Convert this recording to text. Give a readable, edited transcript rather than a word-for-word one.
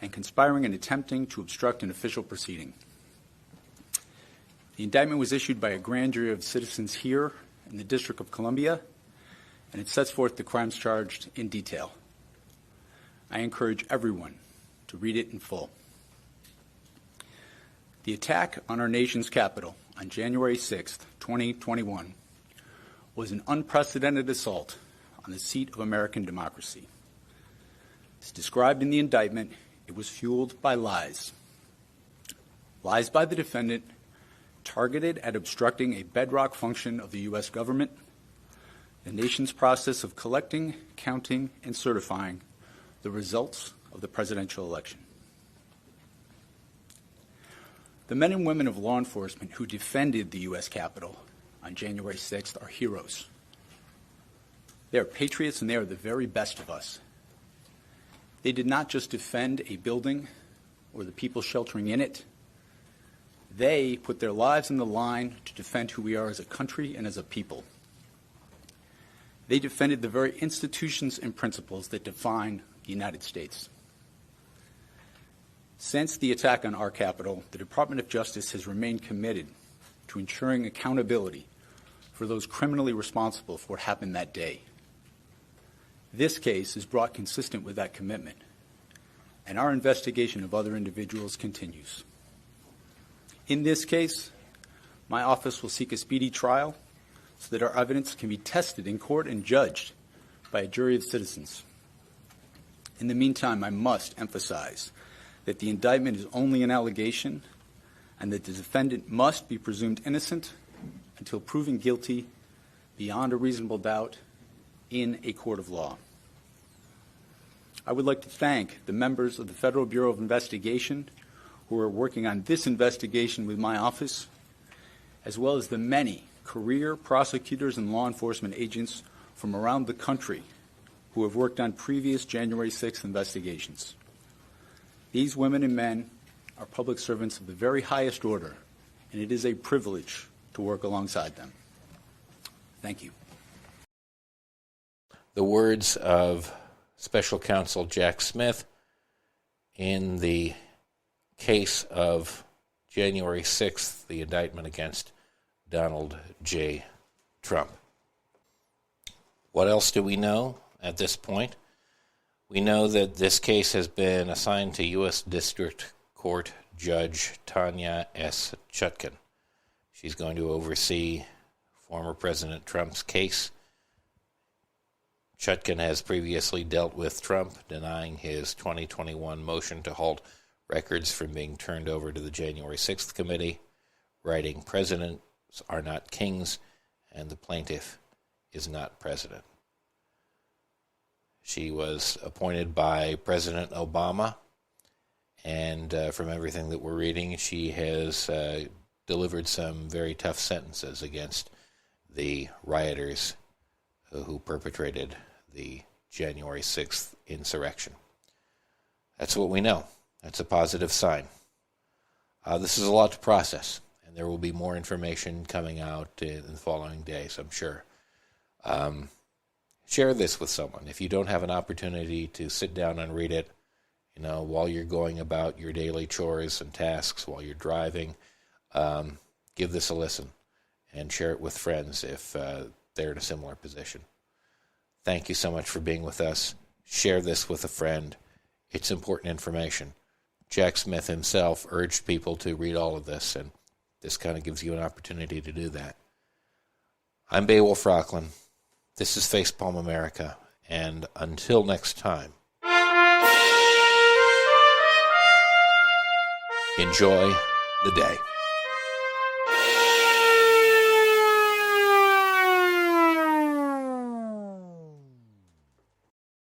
and conspiring and attempting to obstruct an official proceeding. The indictment was issued by a grand jury of citizens here in the District of Columbia, and it sets forth the crimes charged in detail. I encourage everyone to read it in full. The attack on our nation's capital on January 6, 2021, was an unprecedented assault on the seat of American democracy. As described in the indictment, it was fueled by lies. Lies by the defendant targeted at obstructing a bedrock function of the U.S. government, the nation's process of collecting, counting, and certifying the results of the presidential election. The men and women of law enforcement who defended the U.S. Capitol on January 6th are heroes. They are patriots, and they are the very best of us. They did not just defend a building or the people sheltering in it. They put their lives on the line to defend who we are as a country and as a people. They defended the very institutions and principles that define the United States. Since the attack on our Capitol, the Department of Justice has remained committed to ensuring accountability for those criminally responsible for what happened that day. This case is brought consistent with that commitment, and our investigation of other individuals continues. In this case, my office will seek a speedy trial so that our evidence can be tested in court and judged by a jury of citizens. In the meantime, I must emphasize that the indictment is only an allegation and that the defendant must be presumed innocent until proven guilty beyond a reasonable doubt in a court of law. I would like to thank the members of the Federal Bureau of Investigation who are working on this investigation with my office, as well as the many career prosecutors and law enforcement agents from around the country who have worked on previous January 6th investigations. These women and men are public servants of the very highest order, and it is a privilege to work alongside them. Thank you. The words of Special Counsel Jack Smith in the case of January 6th, the indictment against Donald J. Trump. What else do we know at this point? We know that this case has been assigned to U.S. District Court Judge Tanya S. Chutkan. She's going to oversee former President Trump's case. Chutkan has previously dealt with Trump, denying his 2021 motion to halt records from being turned over to the January 6th committee, writing, "Presidents are not kings, and the plaintiff is not president." She was appointed by President Obama, and from everything that we're reading, she has delivered some very tough sentences against the rioters who perpetrated the January 6th insurrection. That's what we know. That's a positive sign. This is a lot to process, and there will be more information coming out in the following days, I'm sure. Share this with someone. If you don't have an opportunity to sit down and read it, while you're going about your daily chores and tasks, while you're driving, give this a listen and share it with friends if they're in a similar position. Thank you so much for being with us. Share this with a friend. It's important information. Jack Smith himself urged people to read all of this, and this kind of gives you an opportunity to do that. I'm Beowulf Rockland. This is Facepalm America, and until next time, enjoy the day.